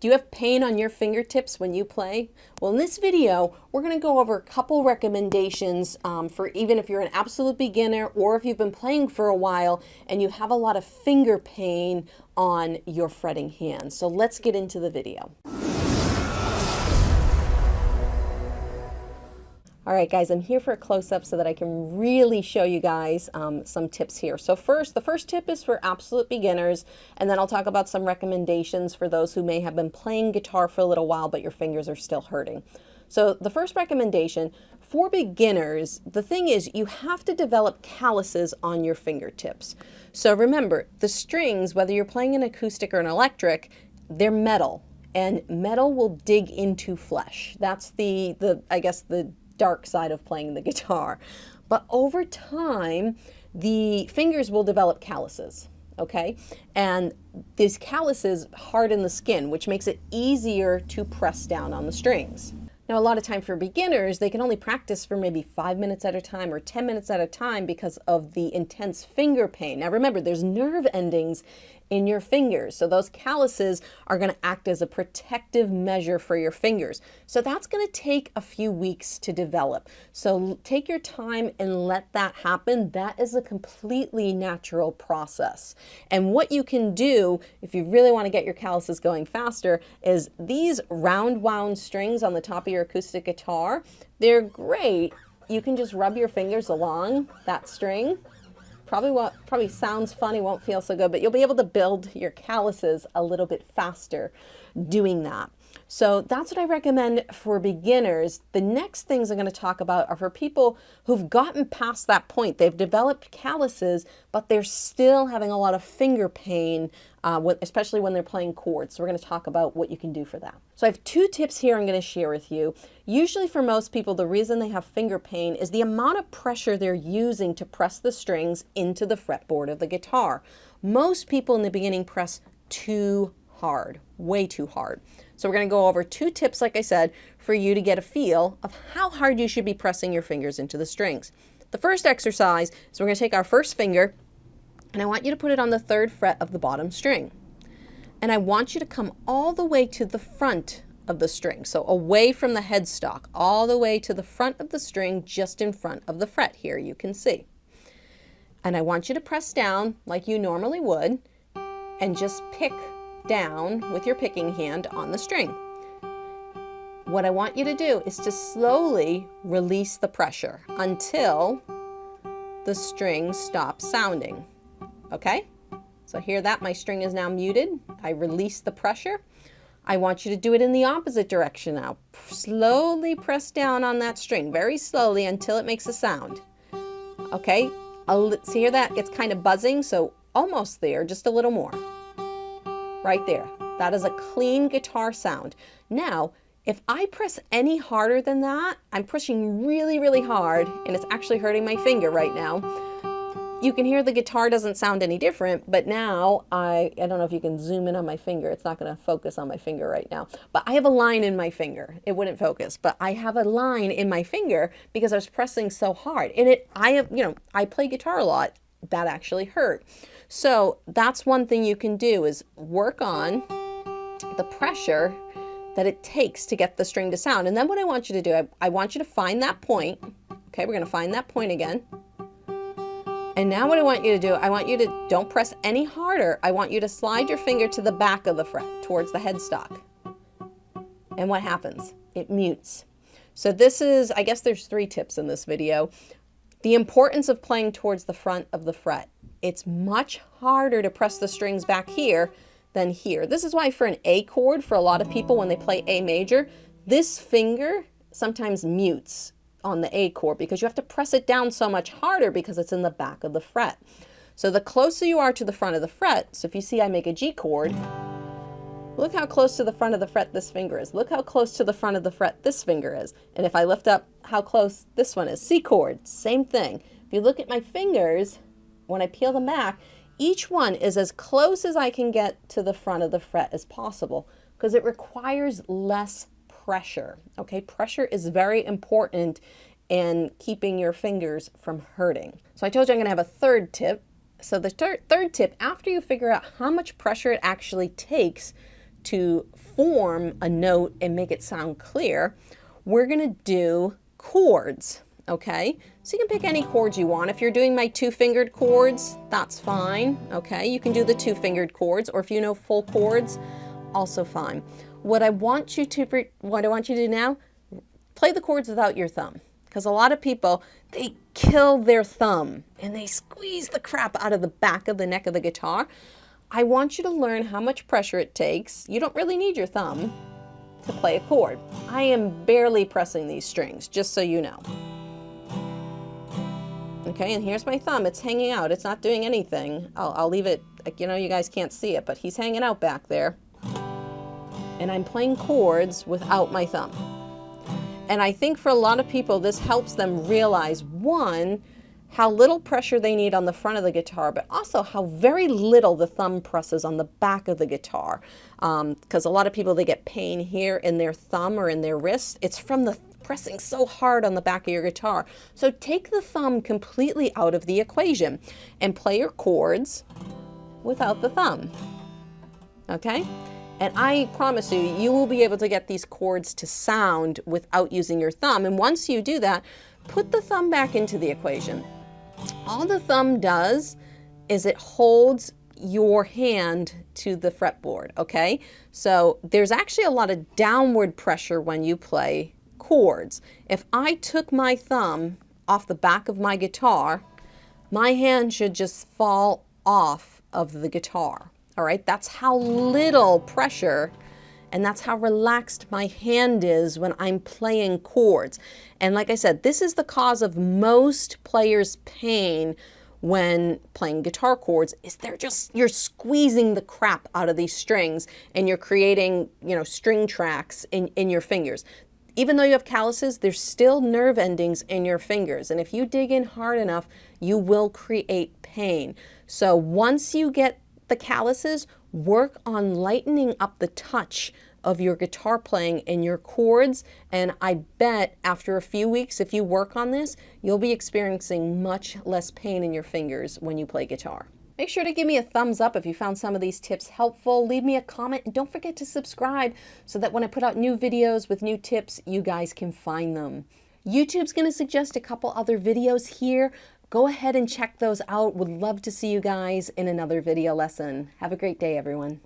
Do you have pain on your fingertips when you play? Well, in this video, we're going to go over a couple recommendations for even if you're an absolute beginner or if you've been playing for a while and you have a lot of finger pain on your fretting hands. So let's get into the video. All right, guys, I'm here for a close-up so that I can really show you guys some tips here. So the first tip is for absolute beginners, and then I'll talk about some recommendations for those who may have been playing guitar for a little while, but your fingers are still hurting. So the first recommendation for beginners, the thing is you have to develop calluses on your fingertips. So remember, the strings, whether you're playing an acoustic or an electric, they're metal, and metal will dig into flesh. That's I guess the dark side of playing the guitar. But over time, the fingers will develop calluses, okay? And these calluses harden the skin, which makes it easier to press down on the strings. Now, a lot of time for beginners, they can only practice for maybe 5 minutes at a time or 10 minutes at a time because of the intense finger pain. Now remember, there's nerve endings in your fingers, so those calluses are going to act as a protective measure for your fingers. So that's going to take a few weeks to develop. So take your time and let that happen. That is a completely natural process. And what you can do if you really want to get your calluses going faster is these round wound strings on the top of your acoustic guitar. They're great. You can just rub your fingers along that string. Probably sounds funny, won't feel so good, but you'll be able to build your calluses a little bit faster doing that. So that's what I recommend for beginners. The next things I'm going to talk about are for people who've gotten past that point. They've developed calluses, but they're still having a lot of finger pain, especially when they're playing chords. So we're going to talk about what you can do for that. So I have 2 tips here I'm going to share with you. Usually for most people, the reason they have finger pain is the amount of pressure they're using to press the strings into the fretboard of the guitar. Most people in the beginning press too hard, way too hard. So we're going to go over 2 tips, like I said, for you to get a feel of how hard you should be pressing your fingers into the strings. The first exercise is we're going to take our first finger, and I want you to put it on the 3rd fret of the bottom string. And I want you to come all the way to the front of the string, so away from the headstock, all the way to the front of the string, just in front of the fret here, you can see. And I want you to press down like you normally would, and just pick down with your picking hand on the string. What I want you to do is to slowly release the pressure until the string stops sounding. Okay? So hear that? My string is now muted. I release the pressure. I want you to do it in the opposite direction now. Slowly press down on that string, very slowly until it makes a sound. Okay? See, hear that? It's kind of buzzing, so almost there, just a little more. Right there. That is a clean guitar sound. Now, if I press any harder than that, I'm pushing really, really hard, and it's actually hurting my finger right now. You can hear the guitar doesn't sound any different, but now I don't know if you can zoom in on my finger. It's not going to focus on my finger right now. But I have a line in my finger. It wouldn't focus, but I have a line in my finger because I was pressing so hard. And I play guitar a lot. That actually hurt. So that's one thing you can do is work on the pressure that it takes to get the string to sound. And then what I want you to do, I want you to find that point. Okay, we're going to find that point again. And now what I want you to do, I want you to, don't press any harder. I want you to slide your finger to the back of the fret, towards the headstock. And what happens? It mutes. So this is, I guess there's 3 tips in this video. The importance of playing towards the front of the fret. It's much harder to press the strings back here than here. This is why for an A chord, for a lot of people when they play A major, this finger sometimes mutes on the A chord because you have to press it down so much harder because it's in the back of the fret. So the closer you are to the front of the fret, so if you see I make a G chord, look how close to the front of the fret this finger is. Look how close to the front of the fret this finger is. And if I lift up, how close this one is. C chord, same thing. If you look at my fingers, when I peel them back, each one is as close as I can get to the front of the fret as possible because it requires less pressure. Okay, pressure is very important in keeping your fingers from hurting. So I told you I'm going to have a 3rd tip. So the third tip, after you figure out how much pressure it actually takes to form a note and make it sound clear, we're going to do chords. Okay, so you can pick any chords you want. If you're doing my two-fingered chords, that's fine. Okay, you can do the two-fingered chords, or if you know full chords, also fine. What I want you to do now, play the chords without your thumb, because a lot of people, they kill their thumb and they squeeze the crap out of the back of the neck of the guitar. I want you to learn how much pressure it takes. You don't really need your thumb to play a chord. I am barely pressing these strings, just so you know. Okay, and here's my thumb. It's hanging out. It's not doing anything. I'll leave it, you know, you guys can't see it, but he's hanging out back there. And I'm playing chords without my thumb. And I think for a lot of people, this helps them realize, one, how little pressure they need on the front of the guitar, but also how very little the thumb presses on the back of the guitar. Because a lot of people, they get pain here in their thumb or in their wrist. It's from the pressing so hard on the back of your guitar. So take the thumb completely out of the equation and play your chords without the thumb. Okay? And I promise you, you will be able to get these chords to sound without using your thumb. And once you do that, put the thumb back into the equation. All the thumb does is it holds your hand to the fretboard, okay? So there's actually a lot of downward pressure when you play chords. If I took my thumb off the back of my guitar, my hand should just fall off of the guitar. All right, that's how little pressure and that's how relaxed my hand is when I'm playing chords. And like I said, this is the cause of most players' pain when playing guitar chords, is you're squeezing the crap out of these strings and you're creating, you know, string tracks in your fingers. Even though you have calluses, there's still nerve endings in your fingers. And if you dig in hard enough, you will create pain. So once you get the calluses, work on lightening up the touch of your guitar playing in your chords. And I bet after a few weeks, if you work on this, you'll be experiencing much less pain in your fingers when you play guitar. Make sure to give me a thumbs up if you found some of these tips helpful. Leave me a comment and don't forget to subscribe so that when I put out new videos with new tips, you guys can find them. YouTube's going to suggest a couple other videos here. Go ahead and check those out. Would love to see you guys in another video lesson. Have a great day, everyone.